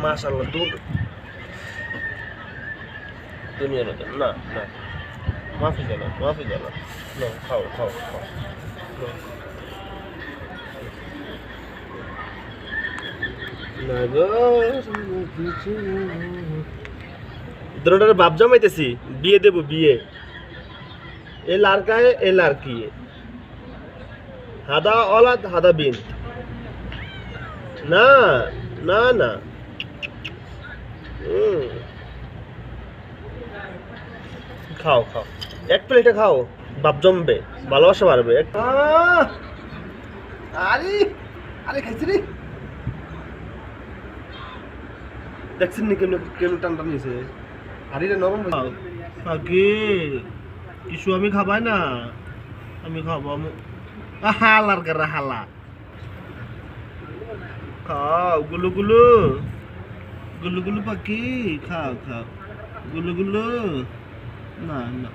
মাশাআল্লাহ দূর দুনিয়া না না না মাফি জানা না খাও খাও খাও না গো দুটোটার বাপ জমাইতেছি বিয়ে দেব বিয়ে এ লারকায় এ লারকি হাদা औलाद হাদা বিন না না না খাও খাও এক প্লেটে খাও বাপ জমবে ভালোবাসা বাড়বে আরে আরে খাইছি রে দেখছেন নি কেমন কেমন টান টান নিছে হাড়িটা নরম কাকি কিছু আমি খাবাই না আমি খাবো হালার করে হালা খাও গুলু গুলু গুলু গুলু পাখি খাও খাও গুলু গুলু না না